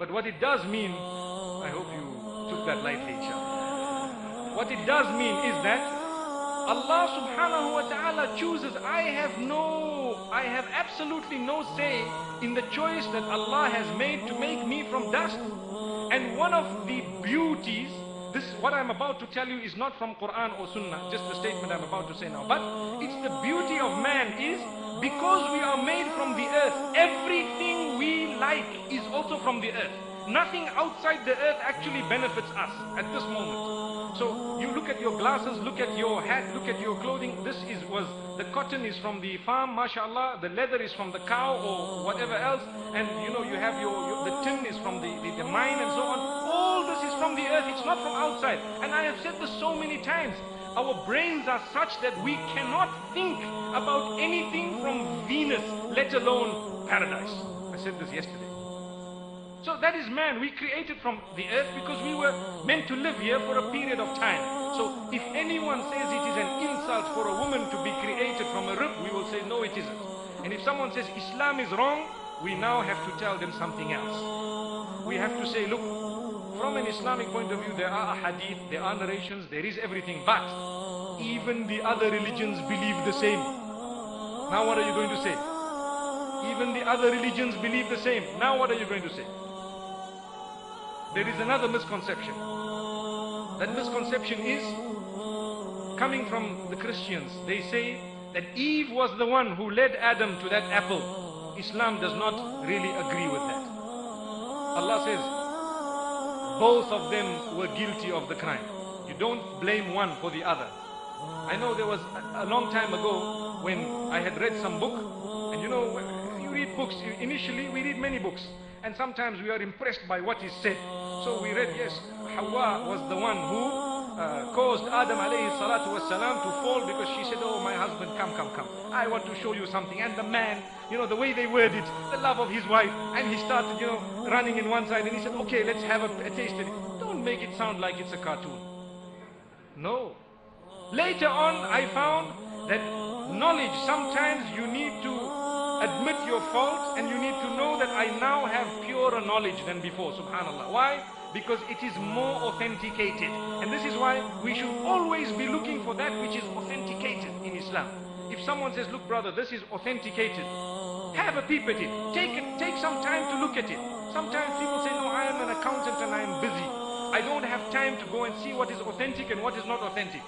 But what it does mean, I hope you took that lightly, inshallah. What it does mean is that Allah subhanahu wa ta'ala chooses. I have absolutely no say in the choice that Allah has made to make me from dust. And one of the beauties, what I'm about to tell you is not from Quran or Sunnah, just the statement I'm about to say now. But it's the beauty of man is, because we are made from the earth, everything we like is also from the earth. Nothing outside the earth actually benefits us at this moment. So you look at your glasses, look at your hat, look at your clothing. The cotton is from the farm, mashallah. The leather is from the cow or whatever else. And you have the tin is from the mine and so on. All this is from the earth. It's not from outside. And I have said this so many times. Our brains are such that we cannot think about anything from Venus, let alone paradise. I said this yesterday. So that is man. We created from the earth because we were meant to live here for a period of time. So if anyone says it is an insult for a woman to be created from a rib, we will say no, it isn't. And if someone says Islam is wrong, we now have to tell them something else. We have to say, look, from an Islamic point of view, there are ahadith, there are narrations, there is everything. But even the other religions believe the same. Now what are you going to say? Even the other religions believe the same. Now what are you going to say? There is another misconception. That misconception is coming from the Christians. They say that Eve was the one who led Adam to that apple. Islam does not really agree with that. Allah says both of them were guilty of the crime. You don't blame one for the other. I know there was a long time ago when I had read some book, and you read books. Initially we read many books, and sometimes we are impressed by what is said. So we read, yes, Hawa was the one who caused Adam alaihi sallam to fall, because she said, oh my husband, come, I want to show you something. And the man, the way they word it, the love of his wife, and he started running in one side, and he said, okay, let's have a taste of it. Don't make it sound like it's a cartoon. No. Later on I found that knowledge, sometimes you need to admit your fault, and you need to know that I now have purer knowledge than before, subhanallah. Why? Because it is more authenticated. And this is why we should always be looking for that which is authenticated in Islam. If someone says, look brother, this is authenticated, have a peep at it. Take some time to look at it. Sometimes people say, no, I am an accountant and I am busy. I don't have time to go and see what is authentic and what is not authentic.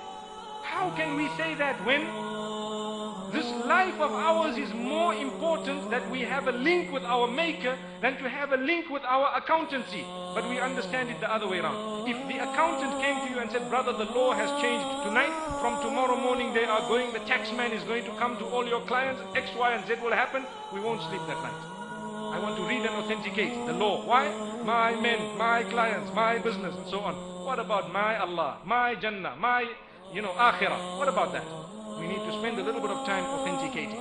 How can we say that when this life of ours is more important, that we have a link with our maker than to have a link with our accountancy? But we understand it the other way around. If the accountant came to you and said, brother, the law has changed tonight, from tomorrow morning the tax man is going to come to all your clients, X, Y, and Z will happen, we won't sleep that night. I want to read and authenticate the law. Why? My men, my clients, my business, and so on. What about my Allah, my Jannah, my Akhirah? What about that? We need to spend a little bit of time authenticating.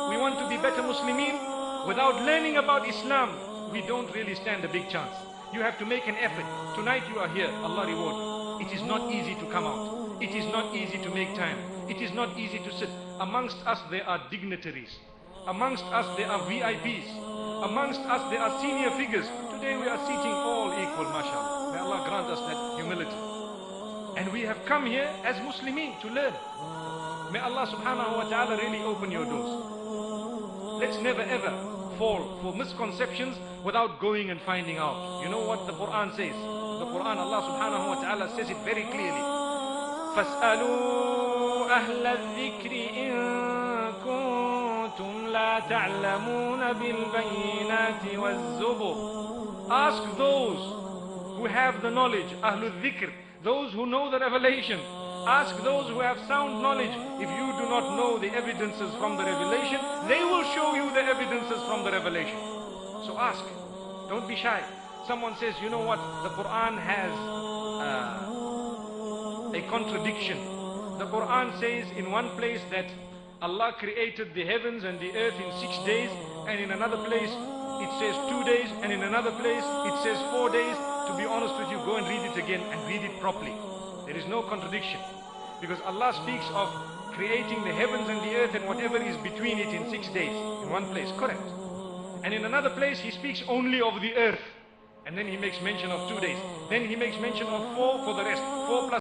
We want to be better Muslimin. Without learning about Islam, we don't really stand a big chance. You have to make an effort. Tonight you are here, Allah reward you. It is not easy to come out. It is not easy to make time. It is not easy to sit. Amongst us there are dignitaries. Amongst us there are VIPs. Amongst us there are senior figures. Today we are sitting all equal, mashallah. May Allah grant us that humility. And we have come here as Muslimin to learn. May Allah subhanahu wa ta'ala really open your doors. Let's never ever fall for misconceptions without going and finding out. You know what the Quran says? The Quran, Allah subhanahu wa ta'ala says it very clearly. فَاسْأَلُوا أَهْلَ الذِّكْرِ إِن كُنتُمْ لَا تَعْلَمُونَ بِالْبَيِّنَاتِ وَالزُّبُرِ. Ask those who have the knowledge, أهل الذكر, those who know the revelation. Ask those who have sound knowledge. If you do not know the evidences from the revelation, they will show you the evidences from the revelation. So ask. Don't be shy. Someone says, you know what? The Quran has a contradiction. The Quran says in one place that Allah created the heavens and the earth in 6 days, and in another place it says 2 days, and in another place it says 4 days. To be honest with you, go and read it again and read it properly. There is no contradiction, because Allah speaks of creating the heavens and the earth and whatever is between it in 6 days in one place, correct? And in another place He speaks only of the earth. And then he makes mention of 2 days. Then he makes mention of 4 for the rest. 4 plus